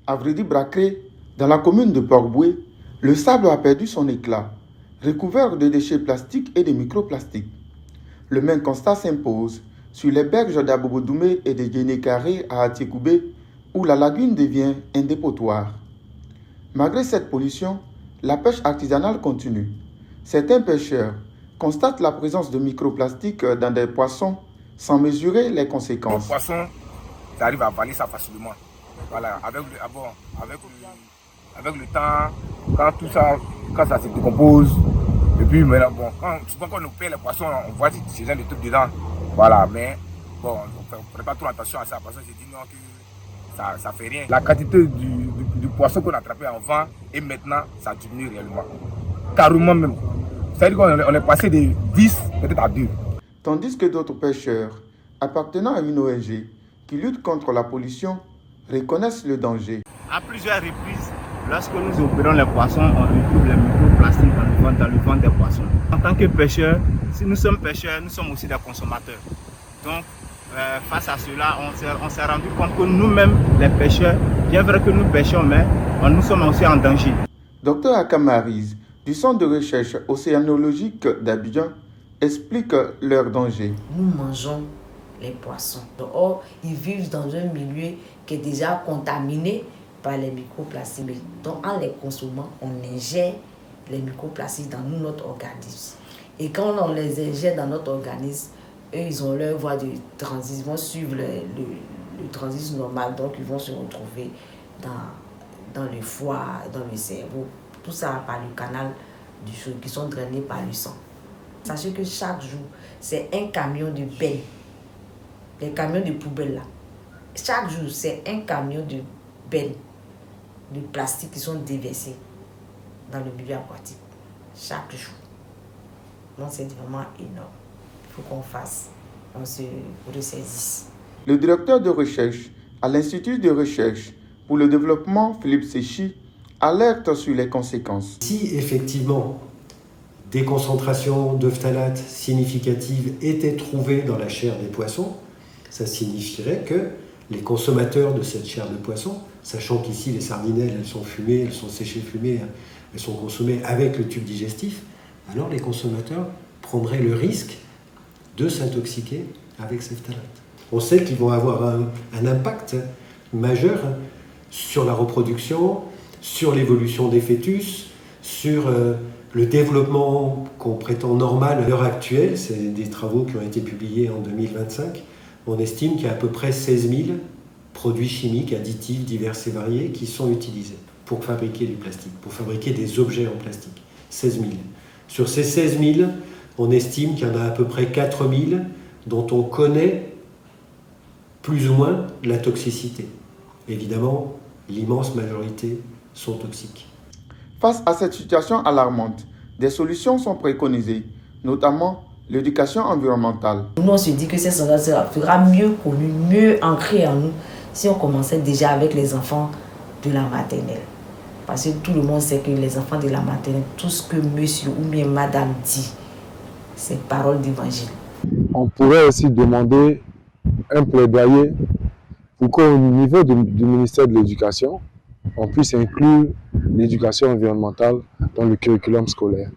À Vridi-Bracré, dans la commune de Port-Boué, le sable a perdu son éclat, recouvert de déchets plastiques et de microplastiques. Le même constat s'impose sur les berges d'Abobodoumé et de Guéné-Carré à Atiekoubé, où la lagune devient un dépotoir. Malgré cette pollution, la pêche artisanale continue. Certains pêcheurs constatent la présence de microplastiques dans des poissons sans mesurer les conséquences. Les poissons, ça arrive à avaler ça facilement. Voilà, avec le temps, quand ça se décompose, et puis maintenant, bon, souvent quand on perd les poissons, on voit ces gens de trucs dedans. Voilà, mais bon, on ne fait pas trop attention à ça parce que je dis non que ça fait rien. La quantité du poisson qu'on a attrapé avant et maintenant, ça diminue réellement. Carrément même. C'est-à-dire qu'on est passé de 10 peut-être à 2. Tandis que d'autres pêcheurs appartenant à une ONG qui lutte contre la pollution reconnaissent le danger. À plusieurs reprises, lorsque nous opérons les poissons, on retrouve les microplastiques dans le ventre des poissons. En tant que pêcheurs, si nous sommes pêcheurs, nous sommes aussi des consommateurs. Donc, face à cela, on s'est rendu compte que nous-mêmes, les pêcheurs, bien vrai que nous pêchons, mais nous sommes aussi en danger. Dr Akamariz, du Centre de recherche océanologique d'Abidjan, explique leur danger. Nous mangeons les poissons. Or, ils vivent dans un milieu qui est déjà contaminé par les microplastiques. Donc, en les consommant, on ingère les microplastiques dans notre organisme. Et quand on les ingère dans notre organisme, eux, ils ont leur voie de transit, ils vont suivre le transit normal, donc ils vont se retrouver dans le foie, dans le cerveau. Tout ça par le canal du foie, qui sont drainés par le sang. Sachez que chaque jour, c'est un camion de benne. Les camions de poubelle là. Chaque jour, c'est un camion de benne, de plastique qui sont déversés dans le milieu aquatique. Chaque jour. Donc c'est vraiment énorme. Il faut qu'on fasse, on se ressaisisse. Le directeur de recherche à l'Institut de recherche pour le développement, Philippe Séchi, alerte sur les conséquences. Si effectivement des concentrations de phtalate significatives étaient trouvées dans la chair des poissons, ça signifierait que les consommateurs de cette chair de poisson, sachant qu'ici les sardinelles, elles sont fumées, elles sont séchées fumées, elles sont consommées avec le tube digestif, alors les consommateurs prendraient le risque de s'intoxiquer avec ces phtalates. On sait qu'ils vont avoir un impact majeur sur la reproduction, sur l'évolution des fœtus, sur le développement qu'on prétend normal à l'heure actuelle. C'est des travaux qui ont été publiés en 2025. On estime qu'il y a à peu près 16 000 produits chimiques, additifs, divers et variés qui sont utilisés pour fabriquer du plastique, pour fabriquer des objets en plastique. 16 000. Sur ces 16 000, on estime qu'il y en a à peu près 4 000 dont on connaît plus ou moins la toxicité. Évidemment, l'immense majorité sont toxiques. Face à cette situation alarmante, des solutions sont préconisées, notamment l'éducation environnementale. Nous, on se dit que cette solution sera mieux connue, mieux ancrée en nous si on commençait déjà avec les enfants de la maternelle. Parce que tout le monde sait que les enfants de la maternelle, tout ce que monsieur ou bien madame dit, c'est parole d'évangile. On pourrait aussi demander un plaidoyer pour qu'au niveau du ministère de l'Éducation, on puisse inclure l'éducation environnementale dans le curriculum scolaire.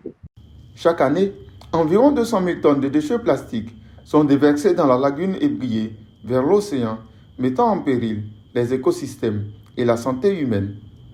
Chaque année, environ 200 000 tonnes de déchets plastiques sont déversées dans la lagune ébriée vers l'océan, mettant en péril les écosystèmes et la santé humaine.